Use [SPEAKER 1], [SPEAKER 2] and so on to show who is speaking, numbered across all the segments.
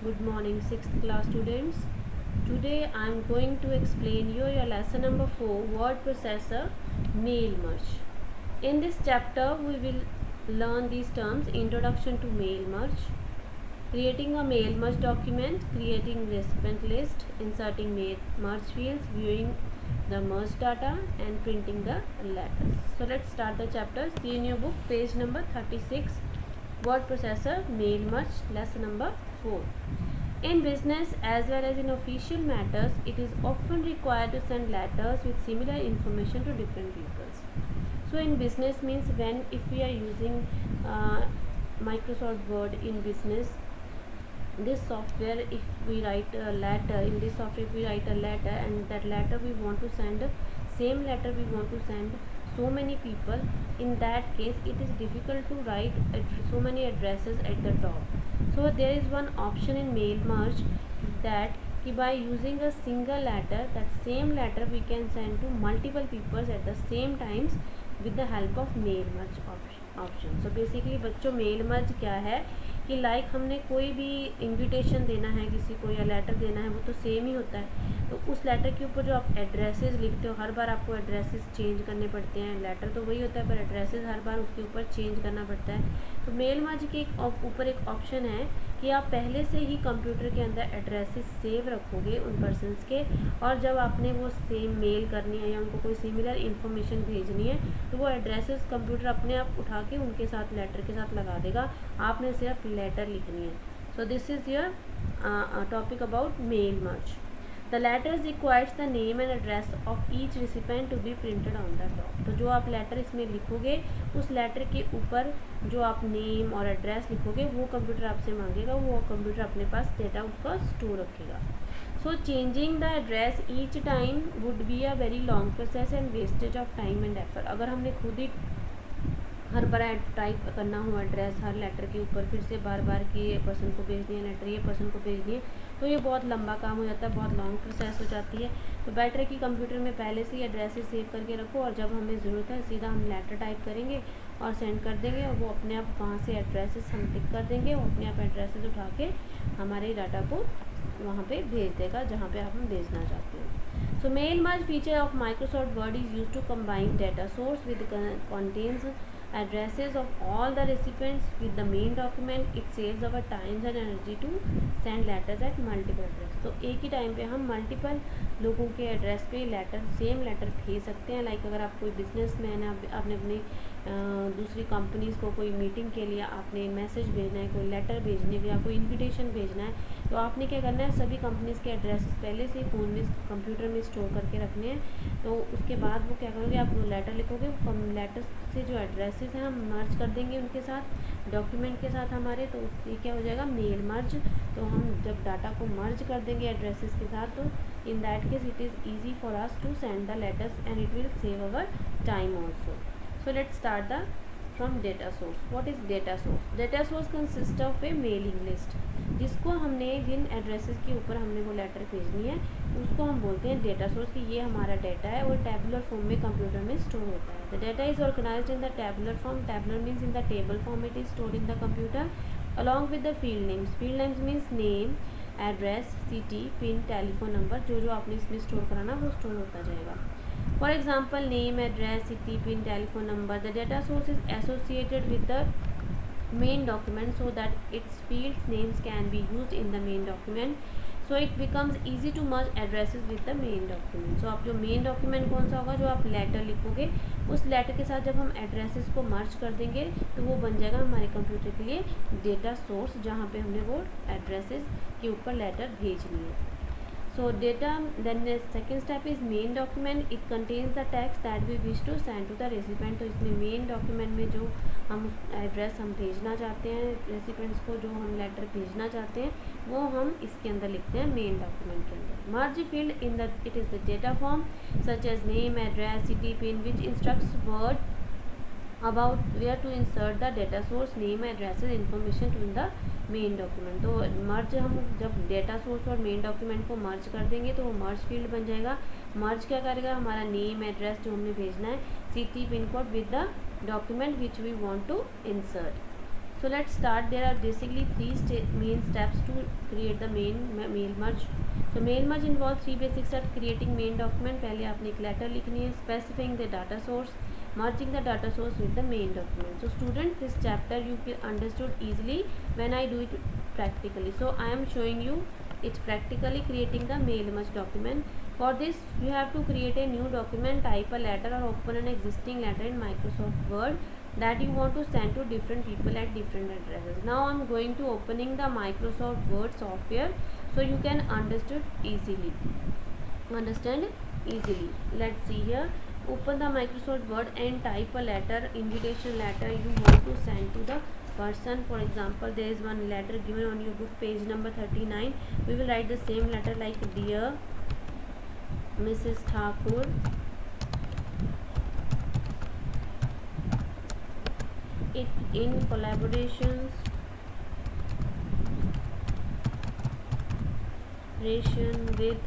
[SPEAKER 1] Good morning, 6th class students. Today I am going to explain you your lesson number 4, word processor, mail merge. In this chapter we will learn these terms: introduction to mail merge, creating a mail merge document, creating recipient list, inserting mail merge fields, viewing the merge data, and printing the letters. So let's start the chapter. See in your book page number 36, word processor, mail merge, lesson number 4. In business as well as in official matters, it is often required to send letters with similar information to different peoples. So in business means when if we are using Microsoft Word in business, this software, if we write a letter in this software, if we write a letter and that letter we want to send, same letter we want to send so many people, in that case it is difficult to write so many addresses at the top. So there is one option in mail merge that by using a single letter, that same letter we can send to multiple people at the same times with the help of mail merge option. So basically बच्चों mail merge क्या है कि like हमने कोई भी invitation देना है किसी को या लेटर देना है, वो तो सेम ही होता है। तो उस लेटर के ऊपर जो आप एड्रेसेस लिखते हो, हर बार आपको एड्रेसेस चेंज करने पड़ते हैं। लेटर तो वही होता है पर एड्रेसेस हर बार उसके ऊपर चेंज करना पड़ता है। तो मेल मर्ज के ऊपर एक ऑप्शन है कि आप पहले से ही कंप्यूटर के अंदर एड्रेसेस सेव रखोगे उन पर्सनस के, और जब आपने वो सेम मेल करनी है या उनको कोई सिमिलर इन्फॉर्मेशन भेजनी है तो वो एड्रेसेस कंप्यूटर अपने आप उठा के उनके साथ लेटर के साथ लगा देगा, आपने सिर्फ लेटर लिखनी है। So this is your topic about mail merge. The letters requires the name and address of each recipient to be printed on the top. तो जो आप लेटर इसमें लिखोगे उस लेटर के ऊपर जो आप नेम और एड्रेस लिखोगे वो कंप्यूटर आपसे मांगेगा, वो कंप्यूटर अपने पास डेटा उसका स्टोर रखेगा। So changing the address each time would be a very long process and wastage of time and effort. अगर हमने खुद ही हर बार टाइप करना हो एड्रेस हर लेटर के ऊपर, फिर से बार बार कि ये पर्सन को भेजनी है लेटर, ये पर्सन को भेजनी है, तो ये बहुत लंबा काम हो जाता है, बहुत लॉन्ग प्रोसेस हो जाती है। तो बेटर है कि कंप्यूटर में पहले से ही एड्रेसेस सेव करके रखो और जब हमें ज़रूरत है सीधा हम लेटर टाइप करेंगे और सेंड कर देंगे और वो अपने आप वहाँ से एड्रेसेस हम टिक कर देंगे, वो अपने आप एड्रेसेस उठा के हमारे डाटा को वहाँ पे भेज देगा जहाँ पे आप हम भेजना चाहते हैं। So mail merge feature of Microsoft Word is used to combine data source with contents addresses of all the recipients with the main document. It saves our time and energy to send letters at multiple address. तो एक ही time पे हम multiple लोगों के address पे letter same letter भेज सकते हैं। लाइक अगर आप कोई बिजनेसमैन है, आपने अपनी दूसरी कंपनीज़ को कोई मीटिंग के लिए आपने मैसेज भेजना है, कोई लेटर भेजने या कोई इन्विटेशन भेजना है, तो आपने क्या करना है, सभी कंपनीज़ के एड्रेस पहले से फ़ोन में कंप्यूटर में स्टोर करके रखने हैं। तो उसके बाद वो क्या करोगे, आप वो लेटर लिखोगे, लेटर से जो एड्रेसेस हैं हम मर्ज कर देंगे उनके साथ डॉक्यूमेंट के साथ हमारे, तो उससे क्या हो जाएगा मेल मर्ज। तो हम जब डाटा को मर्ज कर देंगे एड्रेसेस के साथ, तो in that case it is easy for us to send the letters and it will save our time also. So let's start the from data source. What is data source? Data source consists of a mailing list, जिसको हमने जिन addresses के ऊपर हमने वो letter भेजनी है उसको हम बोलते हैं डेटा सोर्स, कि ये हमारा डाटा है और टैबुलर फॉर्म में कंप्यूटर में स्टोर होता है। The data is organised in the tabular form. Tabular means in the table form it is stored in the computer along with the field names. Field names means name, address, city, pin, telephone number, जो जो आपने इसमें store कराना वो store होता जाएगा। For example, name, address, city, pin, telephone number. The data source is associated with the main document so that its fields names can be used in the main document. So it becomes easy to merge addresses with the main document. So आप जो main document कौन सा होगा, जो आप letter लिखोगे उस letter के साथ जब हम addresses को merge कर देंगे तो वो बन जाएगा हमारे कंप्यूटर के लिए data source, जहाँ पे हमने वो addresses के ऊपर letter भेजनी है। So data, then the second step is main document. It contains the text that we wish to send to the recipient. तो इसमें main document में जो हम एड्रेस हम भेजना चाहते हैं रेसिपेंट्स को, जो हम लेटर भेजना चाहते हैं, वो हम इसके अंदर लिखते हैं मेन डॉक्यूमेंट के अंदर। Merge field in the it is the data form such as name, address, city, pin which instructs Word about where to insert the data source name, addresses, information to in the main document. तो मर्ज हम जब data source और main document को मर्ज कर देंगे तो वो मर्ज field बन जाएगा। मर्ज क्या करेगा, हमारा नेम, एड्रेस जो हमने भेजना है, city, pin code with the document which we want to insert. So let's start. There are basically three main steps to create the mail merge. So mail merge involves three basic steps: creating main document, पहले आपने एक letter लिखनी है, specifying the data source, merging the data source with the main document. So students, this chapter you will understood easily when I do it practically. So I am showing you it practically, creating the mail merge document. For this you have to create a new document, type a letter or open an existing letter in Microsoft Word that you want to send to different people at different addresses. Now I'm going to opening the Microsoft Word software so you can understand easily. Let's see here. Open the Microsoft Word and type a letter, invitation letter you want to send to the person. For example, there is one letter given on your book, page number 39. We will write the same letter like Dear Mrs. Thakur, it in collaborations with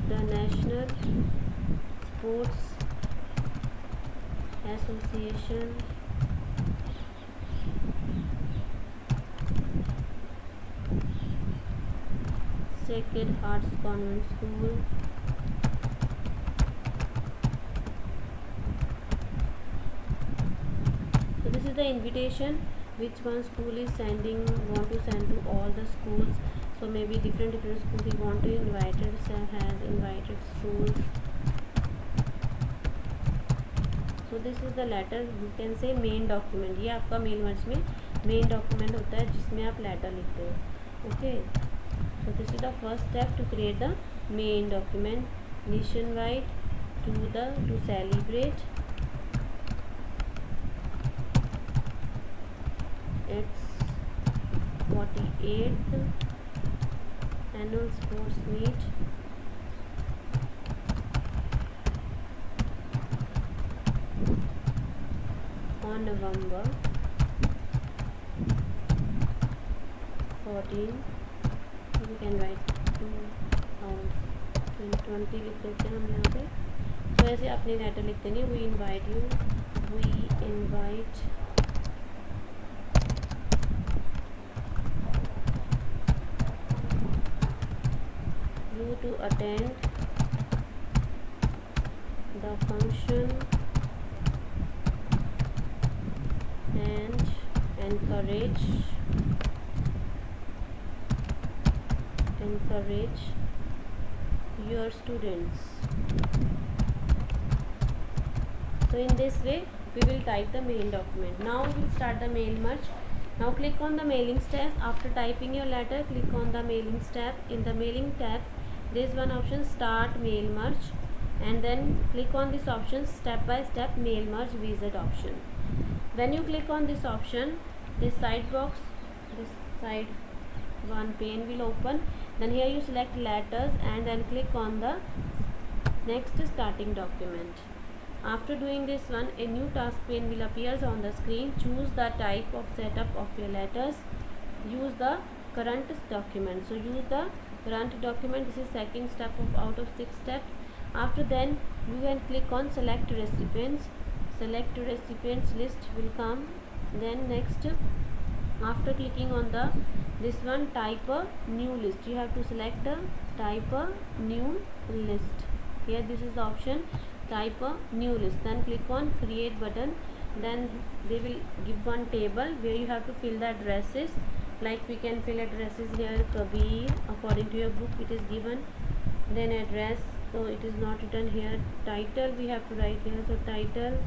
[SPEAKER 1] the national sports association, Sacred Hearts Convent School, so this is the invitation which one school is want to send to all the schools. So maybe different schools you want to invite, has invited schools. So this is the letter, you can say main document. ये आपका mail merge में main document होता है जिसमें आप letter लिखते हो. Okay, so this is the first step to create the main document. Nationwide to celebrate its 48th annual sports meet on November 14. You can write 2020 लिख देते हैं हम यहाँ पे. तो ऐसे अपने लेटर लिख देंगे. We invite you to attend the function and encourage your students. So in this way we will type the main document. Now we will start the mail merge. Now click on the mailing tab. After typing your letter, click on the mailing tab. In the mailing tab there is one option, start mail merge, and then click on this option, step by step mail merge wizard option. When you click on this option, this side one pane will open. Then here you select letters and then click on the next starting document. After doing this one, a new task pane will appear on the screen. Choose the type of setup of your letters. Use the current document. So use the current document. This is second step out of 6 steps. After then you can click on select recipients. Select recipients list will come. Then next, after clicking on this one, type a new list. You have to select type a new list. Here this is the option, type a new list. Then click on create button. Then they will give one table where you have to fill the addresses. Like we can fill addresses here, Kabir, according to your book it is given. Then address, so it is not written here. Title we have to write here. So title,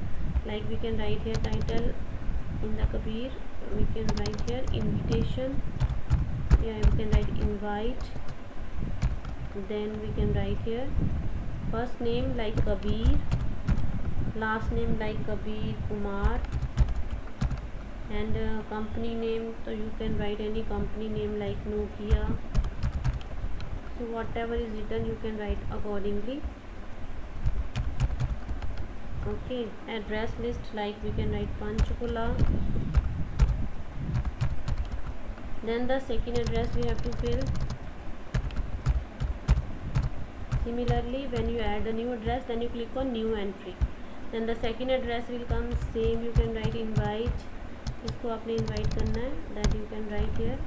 [SPEAKER 1] like we can write here title in the Kabir. We can write here invitation. Yeah, we can write invite. Then we can write here first name like Kabir, last name like Kabir Kumar, and company name, so you can write any company name like Nokia. So whatever is written you can write accordingly. Okay, address list, like we can write Panchkula. Then the second address we have to fill. Similarly, when you add a new address, then you click on new entry. Then the second address will come same. You can write invite. इसको आपने invite करना है. That you can write here.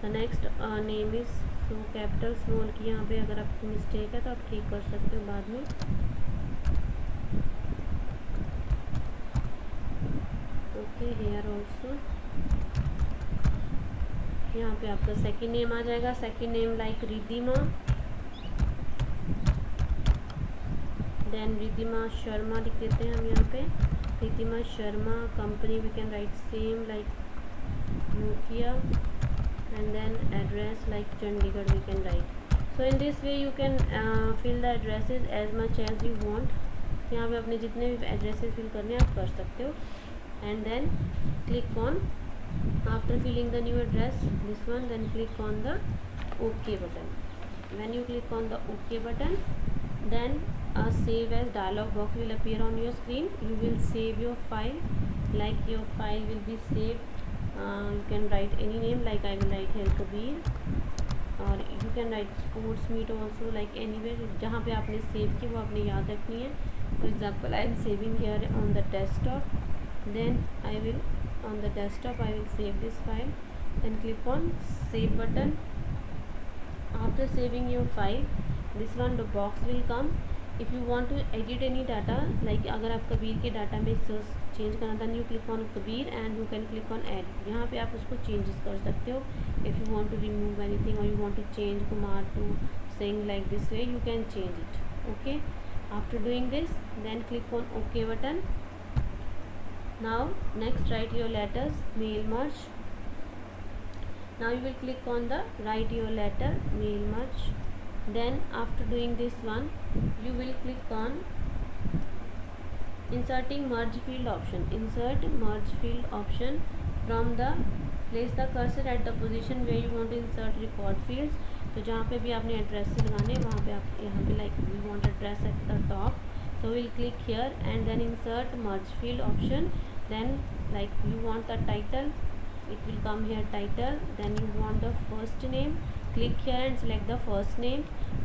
[SPEAKER 1] The next name is so capital small की यहाँ पे अगर आपको mistake है तो आप ठीक कर सकते हो बाद में. Okay, here also. यहाँ पे आपका सेकेंड नेम आ जाएगा. Second name like Riddhima, then Riddhima Sharma लिख देते हैं हम यहाँ पे. Riddhima Sharma. Company we can write same like Nokia, and then address like Chandigarh we can write. So in this way you can fill the addresses as much as you want. यहाँ पे अपने जितने भी एड्रेसेस फिल करने आप कर सकते हो. And then click on after filling the new address, this one, then click on the OK button. When you click on the OK button, then a save as dialog box will appear on your screen. You will save your file, like your file will be saved. You can write any name, like I will write here Kabir, or you can write sports meet also, like anywhere जहाँ पे आपने save की वो आपने याद रखनी है. For example, I am saving here on the desktop. Then I will on the desktop I will save this file. Then click on save button. After saving your file, this one the box will come. If you want to edit any data, like अगर आप कबीर के data में change करना था, you click on Kabir and you can click on edit. यहाँ पे आप उसको changes कर सकते हो. If you want to remove anything or you want to change Kumar to Singh like this way, you can change it. Okay. After doing this, then click on OK button. Now next write your letters, mail merge. Now you will click on the write your letter, mail merge. Then after doing this one, you will click on inserting merge field option. Insert merge field option. From the place the cursor at the position where you want to insert record fields. तो जहाँ पे भी आपने address लगाने वहाँ पे आप यहाँ पे like we want address at the top. So we'll click here and then insert merge field option. Then like you want the title, it will come here title. Then you want the first name, click here and select the first name.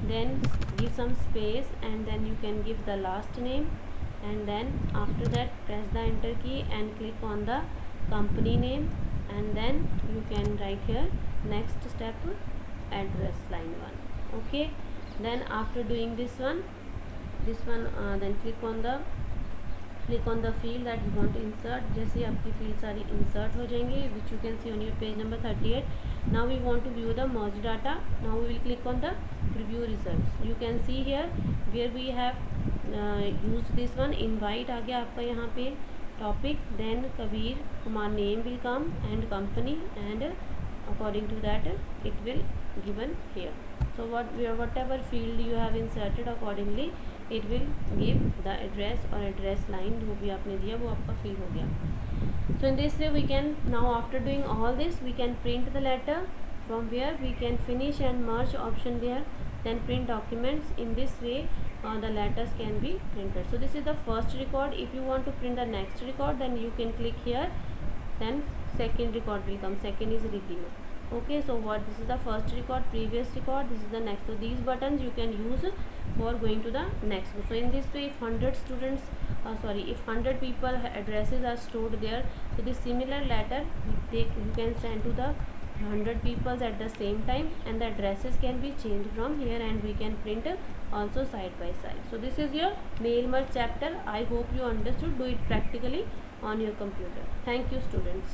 [SPEAKER 1] Then give some space and then you can give the last name. And then after that press the enter key and click on the company name. And then you can write here next step address line 1. Okay. Then after doing this one, then click on the field that you want to insert. जैसे आपकी field सारी insert हो जाएंगी, which you can see on your page number 38. Now we want to view the merge data. Now we will click on the preview results. You can see here where we have used this one. Invite आ गया आपका यहाँ पे topic. Then Kabir Kumar name will come and company, and according to that it will given here. So whatever field you have inserted, accordingly it will give the address or address line जो भी आपने दिया वो आपका fill हो गया. So in this way we can now, after doing all this, we can print the letter, from where we can finish and merge option there, then print documents. In this way the letters can be printed. So this is the first record. If you want to print the next record, then you can click here, then second record will come. Second is Riddhima. Okay, so this is the first record, previous record, this is the next. So these buttons you can use for going to the next. So in this way, if 100 students if 100 people addresses are stored there, so this similar letter you can send to the 100 people at the same time, and the addresses can be changed from here, and we can print also side by side. So this is your mail merge chapter. I hope you understood. Do it practically on your computer. Thank you, students.